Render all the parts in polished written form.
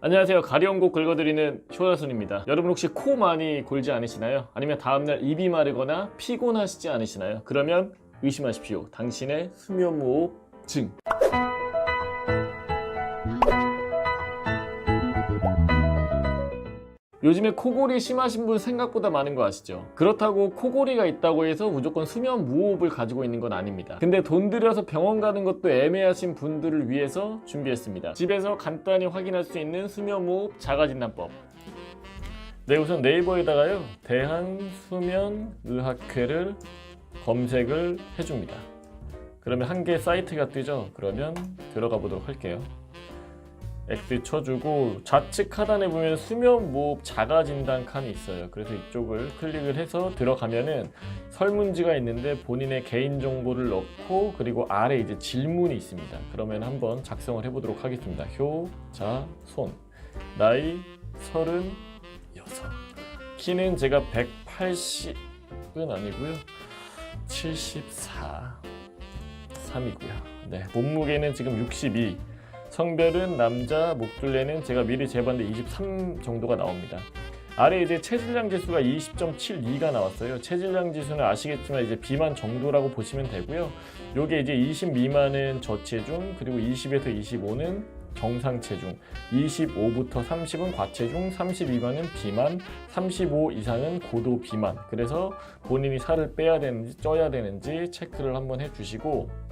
안녕하세요. 가려운 긁어드리는 효다순입니다. 여러분 혹시 코 많이 골지 않으시나요? 아니면 다음날 입이 마르거나 피곤하시지 않으시나요? 그러면 의심하십시오. 당신의 수면무호흡증. 요즘에 코골이 심하신 분 생각보다 많은 거 아시죠? 그렇다고 코골이가 있다고 해서 무조건 수면 무호흡을 가지고 있는 건 아닙니다. 근데 돈 들여서 병원 가는 것도 애매하신 분들을 위해서 준비했습니다. 집에서 간단히 확인할 수 있는 수면 무호흡 자가진단법. 네, 우선 네이버에다가요 대한수면의학회를 검색을 해줍니다. 그러면 한 개 사이트가 뜨죠. 그러면 들어가 보도록 할게요. X 쳐주고 좌측 하단에 보면 수면무호흡 자가진단 칸이 있어요. 그래서 이쪽을 클릭을 해서 들어가면은 설문지가 있는데 본인의 개인정보를 넣고 그리고 아래 이제 질문이 있습니다. 그러면 한번 작성을 해보도록 하겠습니다. 효자손, 나이 36, 키는 제가 180은 아니고요 74, 3이고요. 네, 몸무게는 지금 62, 성별은 남자, 목둘레는 제가 미리 재봤는데 23 정도가 나옵니다. 아래 이제 체질량 지수가 20.72가 나왔어요. 체질량 지수는 아시겠지만 이제 비만 정도라고 보시면 되고요. 요게 이제 20 미만은 저체중, 그리고 20에서 25는 정상 체중, 25부터 30은 과체중, 30 미만은 비만, 35 이상은 고도 비만. 그래서 본인이 살을 빼야 되는지 쪄야 되는지 체크를 한번 해주시고,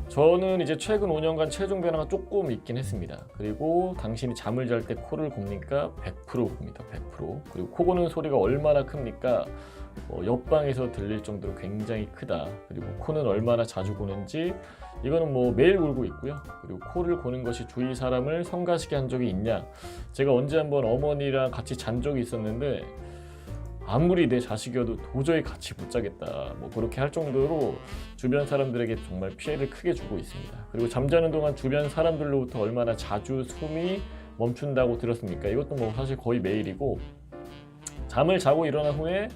저는 이제 최근 5년간 체중 변화가 조금 있긴 했습니다. 그리고 당신이 잠을 잘 때 코를 곱니까 100% 곱니다. 100%. 그리고 코 고는 소리가 얼마나 큽니까? 옆방에서 들릴 정도로 굉장히 크다. 그리고 코는 얼마나 자주 고는지 이거는 뭐 매일 골고 있고요. 그리고 코를 고는 것이 주위 사람을 성가시게 한 적이 있냐? 제가 언제 한번 어머니랑 같이 잔 적이 있었는데 아무리 내 자식이어도 도저히 같이 못 자겠다, 뭐 그렇게 할 정도로 주변 사람들에게 정말 피해를 크게 주고 있습니다. 그리고 잠자는 동안 주변 사람들로부터 얼마나 자주 숨이 멈춘다고 들었습니까? 이것도 뭐 사실 거의 매일이고, 잠을 자고 일어난 후에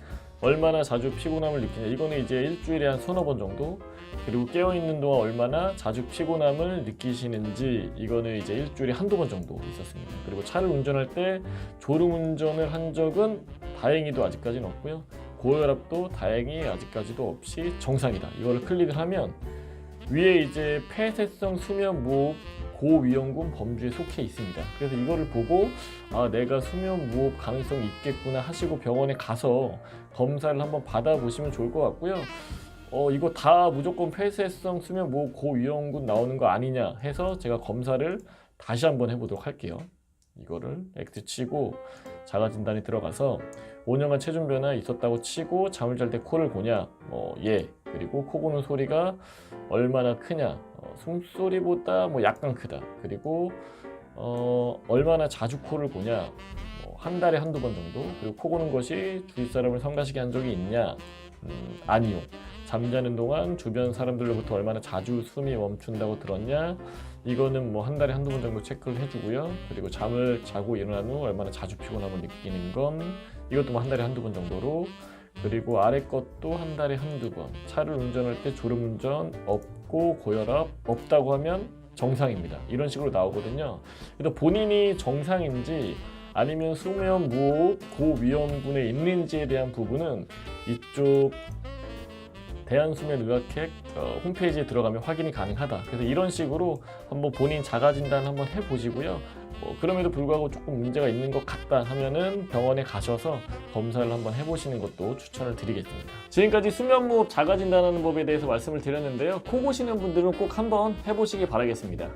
얼마나 자주 피곤함을 느끼냐, 이거는 이제 일주일에 한 서너 번 정도. 그리고 깨어있는 동안 얼마나 자주 피곤함을 느끼시는지, 이거는 이제 일주일에 한두 번 정도 있었습니다. 그리고 차를 운전할 때 졸음운전을 한 적은 다행히도 아직까지는 없고요. 고혈압도 다행히 아직까지도 없이 정상이다. 이거를 클릭을 하면 위에 이제 폐쇄성 수면무호흡 고위험군 범주에 속해 있습니다. 그래서 이거를 보고 아, 내가 수면무호흡 가능성이 있겠구나 하시고 병원에 가서 검사를 한번 받아보시면 좋을 것 같고요. 이거 다 무조건 폐쇄성 수면무호흡 고위험군 나오는 거 아니냐 해서 제가 검사를 다시 한번 해보도록 할게요. 이거를 X 치고 자가진단에 들어가서 5년간 체중 변화 있었다고 치고 잠을 잘 때 코를 고냐, 예. 그리고 코 고는 소리가 얼마나 크냐, 숨소리보다 뭐 약간 크다. 그리고 얼마나 자주 코를 고냐, 한 달에 한두 번 정도. 그리고 코 고는 것이 주위 사람을 성가시게 한 적이 있냐, 아니요. 잠자는 동안 주변 사람들로부터 얼마나 자주 숨이 멈춘다고 들었냐, 이거는 뭐 한 달에 한두 번 정도 체크를 해주고요. 그리고 잠을 자고 일어난 후 얼마나 자주 피곤함을 느끼는 건, 이것도 뭐 한 달에 한두 번 정도로. 그리고 아래 것도 한 달에 한두 번. 차를 운전할 때 졸음운전 없고 고혈압 없다고 하면 정상입니다. 이런 식으로 나오거든요. 그래서 본인이 정상인지 아니면 수면 무호흡 고위험군에 있는지에 대한 부분은 이쪽 대한수면의학회 홈페이지에 들어가면 확인이 가능하다. 그래서 이런 식으로 한번 본인 자가진단 한번 해보시고요. 그럼에도 불구하고 조금 문제가 있는 것 같다 하면은 병원에 가셔서 검사를 한번 해보시는 것도 추천을 드리겠습니다. 지금까지 수면무호흡 자가진단하는 법에 대해서 말씀을 드렸는데요. 코 고시는 분들은 꼭 한번 해보시기 바라겠습니다.